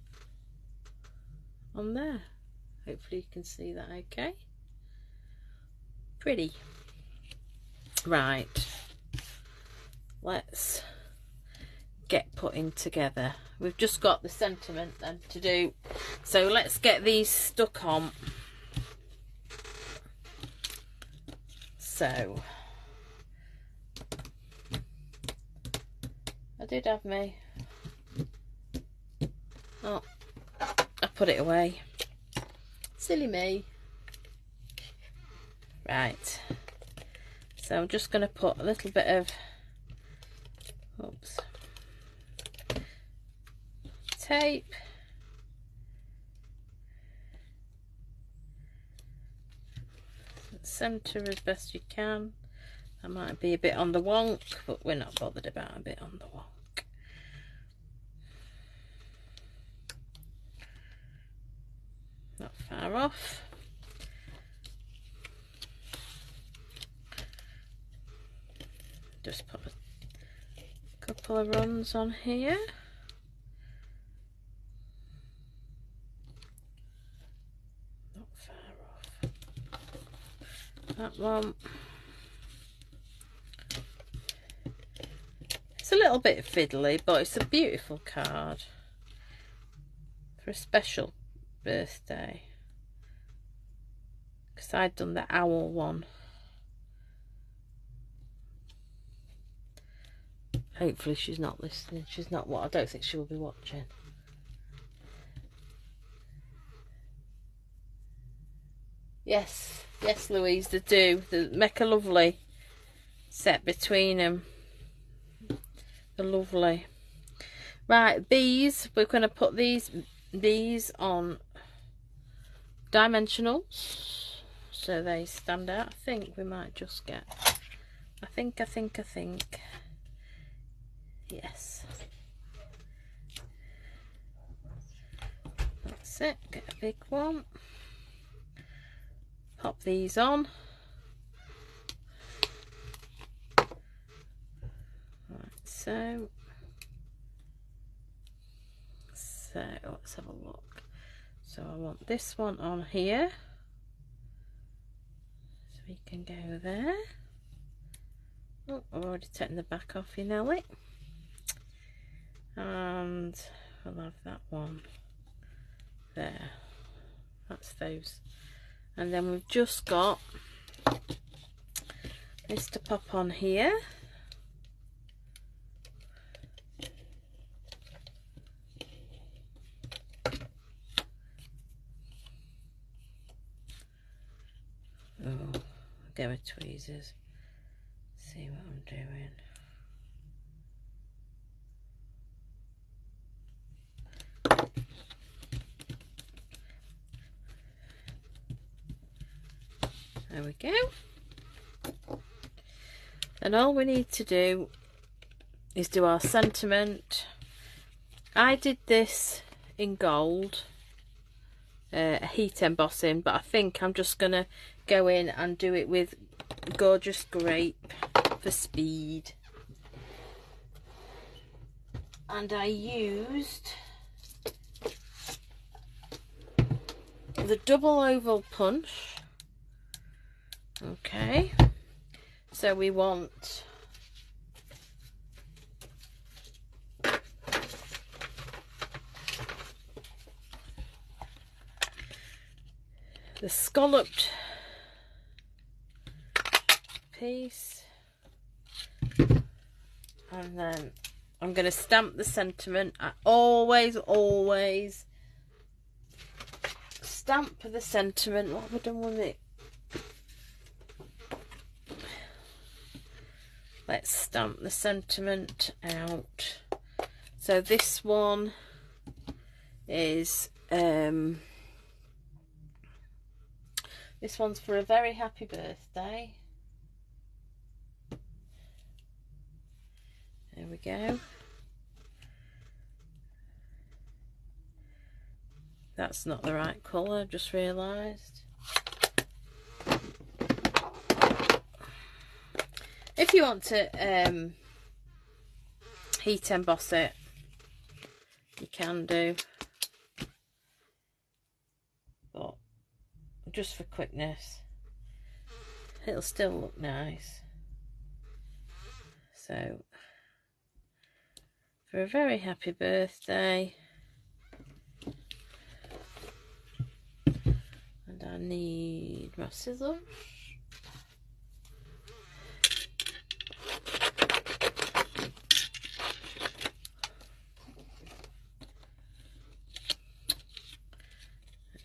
on there. Hopefully you can see that okay. Pretty. Right, let's get putting together. We've just got the sentiment then to do, so let's get these stuck on. So I did have me, oh, I put it away, silly me. Right, so I'm just going to put a little bit of, oops, tape, centre as best you can. That might be a bit on the wonk, but we're not bothered about a bit on the wonk. Not far off. Just put a couple of runs on here. Not far off. That one. It's a little bit fiddly, but it's a beautiful card for a special birthday. Because I'd done the owl one. Hopefully she's not listening. She's not what? I don't think she will be watching. Yes, yes, Louise, they do. They make a lovely set between them. They're lovely. Right, bees. We're going to put these bees on dimensionals so they stand out. I think we might just get. I think. Yes. That's it. Get a big one. Pop these on. Right, so let's have a look. So I want this one on here. So we can go there. Oh, I've already taken the back off you, Nelly. And I'll have that one there. That's those. And then we've just got this to pop on here. Oh, get my tweezers. See what I'm doing. There we go. And all we need to do is do our sentiment. I did this in gold, heat embossing, but I think I'm just going to go in and do it with Gorgeous Grape for speed. And I used the double oval punch. Okay, so we want the scalloped piece, and then I'm going to stamp the sentiment. I always stamp the sentiment. What have I done with it? Let's stamp the sentiment out. So this one is this one's for a very happy birthday. There we go. That's not the right colour, just realised. If you want to heat emboss it, you can do, but just for quickness, it'll still look nice. So, for a very happy birthday, and I need my scissors.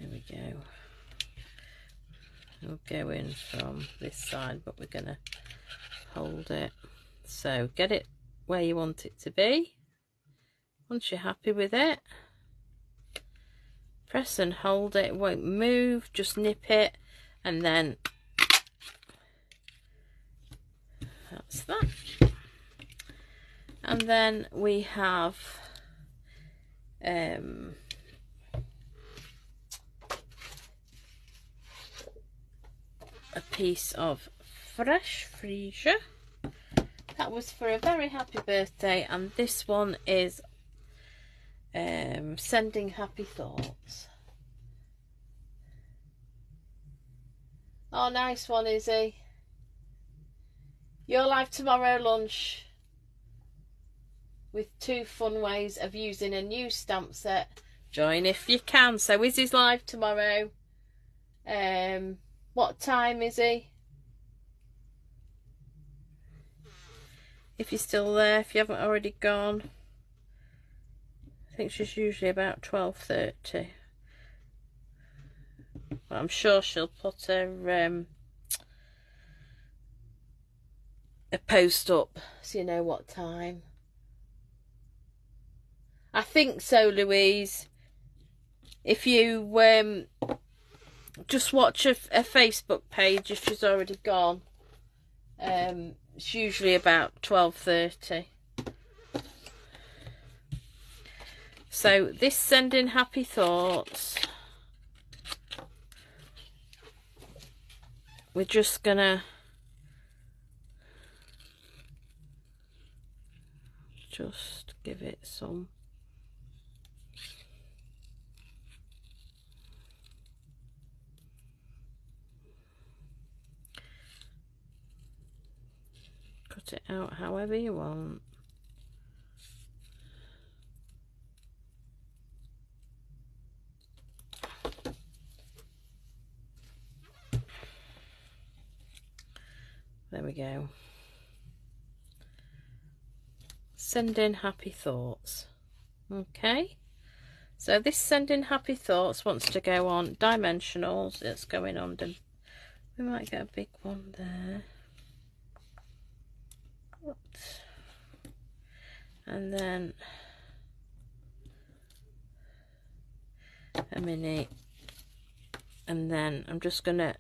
There we go. We'll go in from this side, but we're going to hold it. So get it where you want it to be. Once you're happy with it, press and hold it. It won't move, just nip it, and then that's that. And then we have a piece of fresh Freesia. That was for a very happy birthday, and this one is sending happy thoughts. Oh, nice one, Izzy. You're live tomorrow lunch with 2 fun ways of using a new stamp set. Join if you can. So Izzy's live tomorrow. What time, Izzy? If you're still there, if you haven't already gone. I think she's usually about 12:30. But I'm sure she'll put a post up so you know what time. I think so, Louise. If you just watch a Facebook page if she's already gone. It's usually about 12:30. So this sending happy thoughts, we're just gonna just give it some cut it out however you want. There we go. Sending happy thoughts. Okay, so this sending happy thoughts wants to go on dimensionals. It's going on, we might get a big one there. Oops. And then a mini, and then I'm just gonna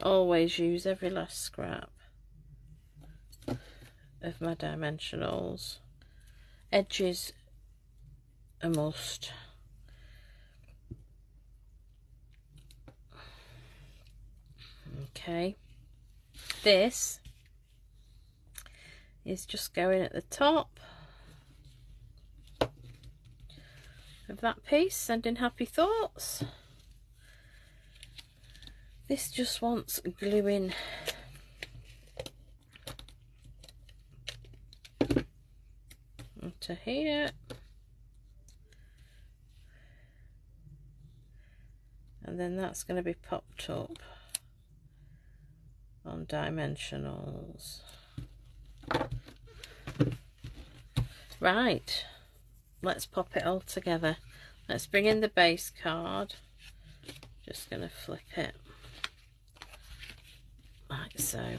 always use every last scrap of my dimensionals. Edges a must. Okay, this is just going at the top, of that piece, sending happy thoughts. This just wants gluing onto here, and then that's going to be popped up on dimensionals. Right, let's pop it all together. Let's bring in the base card. Just going to flip it like so.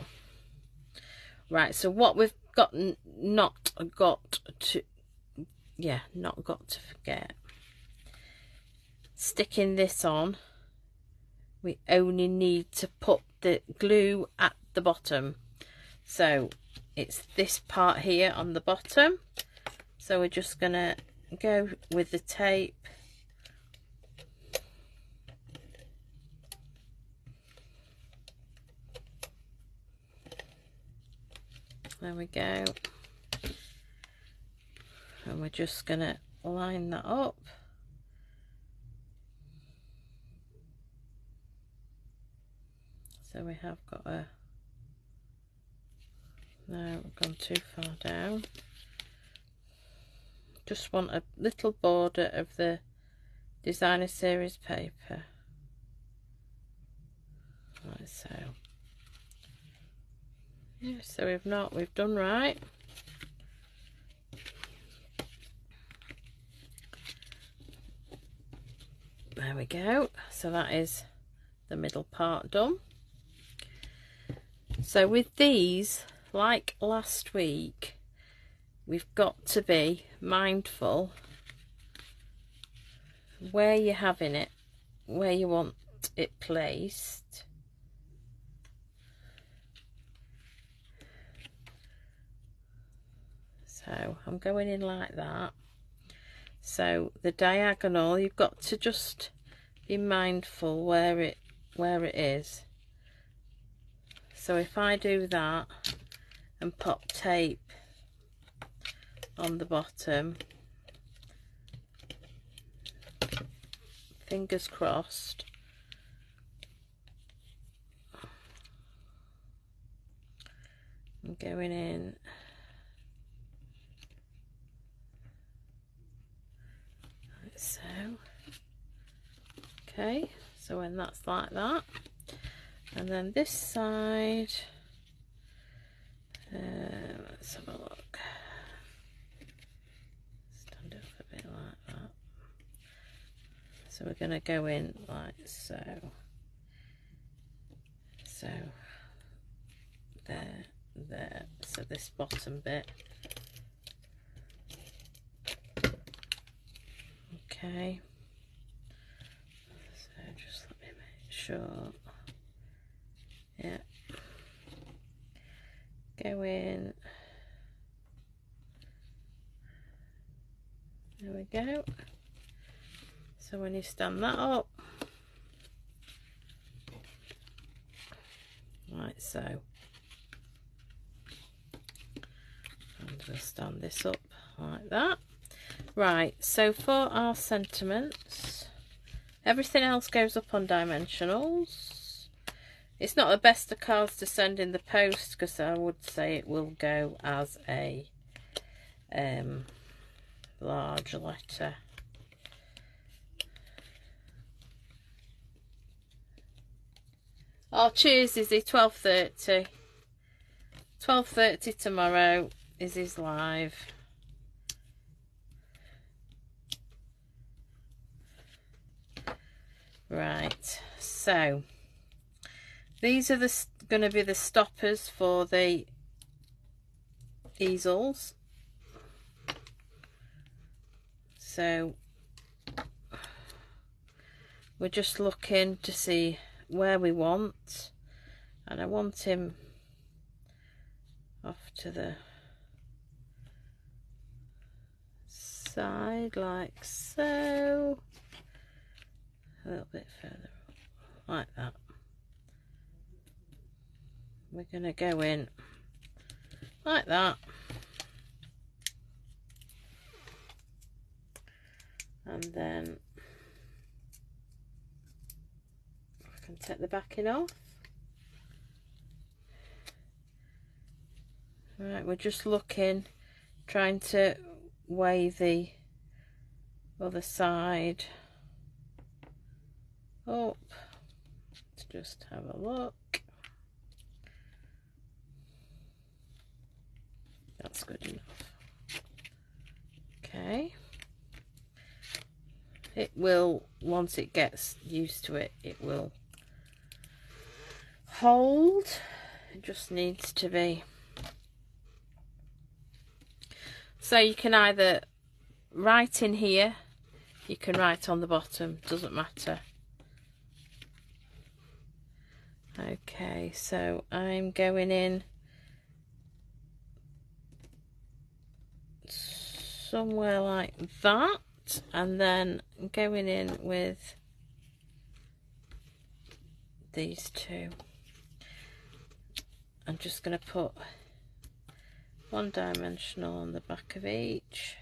Right, so what we've got not got to forget, sticking this on, we only need to put the glue at the bottom, so it's this part here on the bottom. So we're just gonna go with the tape there we go, and we're just gonna line that up. So we have got a, no, we've gone too far down. Just want a little border of the designer series paper, like so. Yeah, so we've done right. There we go. So that is the middle part done. So with these, like last week, we've got to be mindful where you're having it, where you want it placed. So I'm going in like that. So the diagonal, you've got to just be mindful where it is. So if I do that and pop tape on the bottom, fingers crossed, I'm going in like so. Okay, so when that's like that, and then this side, let's have a look. Stand up a bit like that. So we're going to go in like so. So there. So this bottom bit. Okay. So just let me make sure. Yeah. Go in. There we go. So when you stand that up, like so, I'm going to stand this up like that. Right, so for our sentiments, everything else goes up on dimensionals. It's not the best of cards to send in the post, because I would say it will go as a large letter. Oh, cheers, Izzy. 12:30. 12:30 tomorrow. Izzy's live. Right, so these are going to be the stoppers for the easels. So we're just looking to see where we want, and I want him off to the side like so, a little bit further up, like that. We're going to go in like that, And then I can take the backing off. Right, we're just looking, trying to weigh the other side up. Let's just have a look. That's good enough. Okay. It will, once it gets used to it, it will hold. It just needs to be. So you can either write in here, you can write on the bottom, doesn't matter. Okay, so I'm going in somewhere like that, and then going in with these two. I'm just going to put one dimensional on the back of each.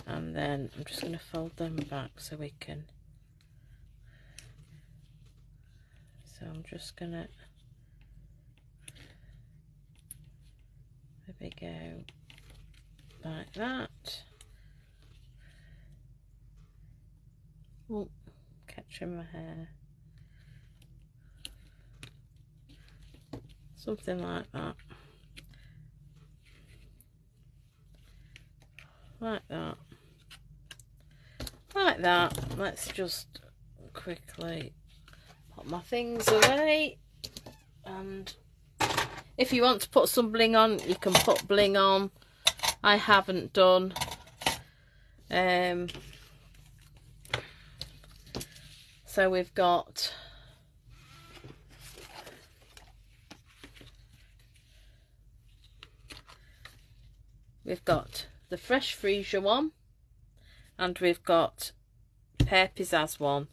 And then I'm just going to fold them back so we can. So I'm just going to maybe go like that. Oh, catching my hair. Something like that. Like that. Like that. Let's just quickly put my things away. And if you want to put some bling on, you can put bling on. I haven't done. So we've got the fresh Freesia one, and we've got Pear Pizzazz one.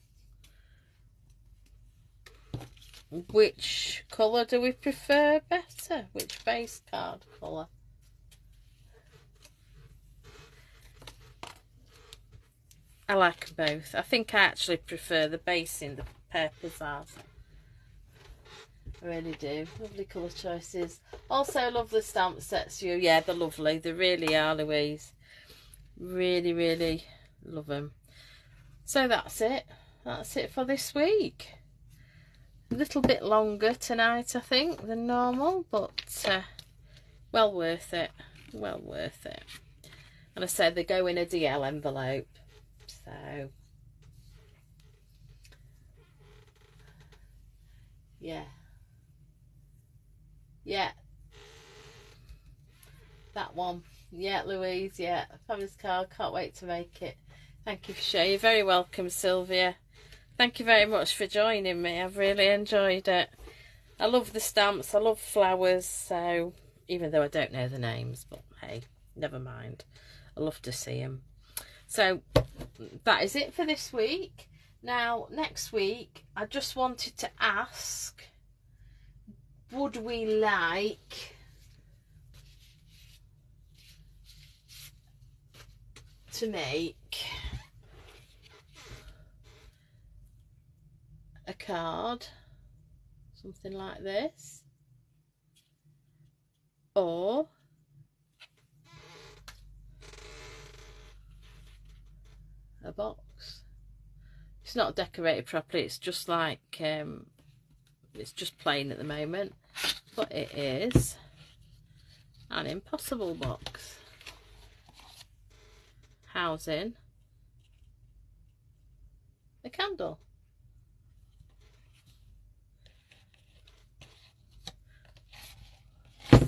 Which colour do we prefer better? Which base card colour? I like them both. I think I actually prefer the base in the Pear Pizzazz. I really do. Lovely colour choices. Also love the stamp sets. Yeah, they're lovely. They really are, Louise. Really, really love them. So that's it. That's it for this week. A little bit longer tonight, I think, than normal, but well worth it. Well worth it. And I said they go in a DL envelope. So, yeah. Yeah. That one. Yeah, Louise, yeah. Fabulous card. Can't wait to make it. Thank you for sharing. You're very welcome, Sylvia. Thank you very much for joining me. I've really enjoyed it. I love the stamps. I love flowers. So, even though I don't know the names, but hey, never mind. I love to see them. So, that is it for this week. Now, next week, I just wanted to ask, would we like to make a card, something like this, or a box? It's not decorated properly, it's just like it's just plain at the moment, but it is an impossible box housing a candle.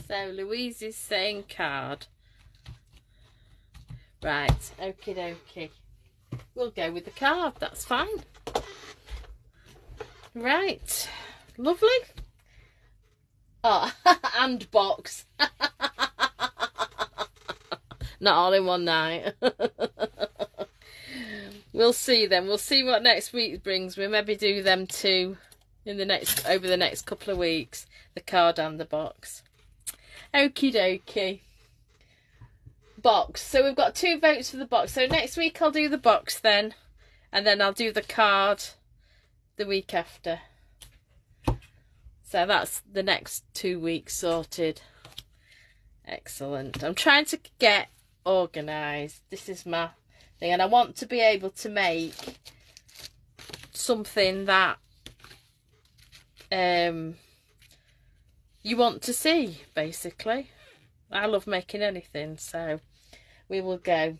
So Louise is saying card. Right, okie dokie. We'll go with the card, that's fine. Right, lovely. Oh, and box. Not all in one night. We'll see then. We'll see what next week brings. We'll maybe do them two in the over the next couple of weeks, the card and the box. Okie dokie. Box. So we've got 2 votes for the box. So next week I'll do the box then, and then I'll do the card the week after. So that's the next 2 weeks sorted. Excellent. I'm trying to get organised. This is my thing, and I want to be able to make something that you want to see, basically. I love making anything, so we'll go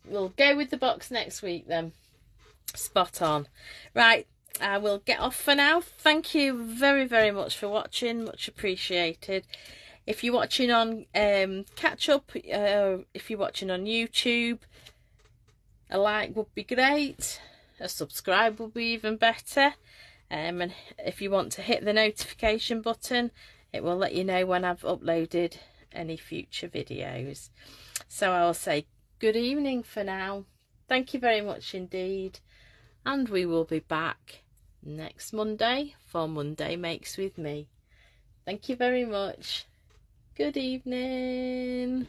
with the box next week then. Spot on. Right, I will get off for now. Thank you very, very much for watching. Much appreciated. If you're watching on catch up, if you're watching on YouTube, a like would be great. A subscribe would be even better. And if you want to hit the notification button, it will let you know when I've uploaded any future videos. So I will say good evening for now. Thank you very much indeed. And we will be back next Monday for Monday Makes with me. Thank you very much. Good evening.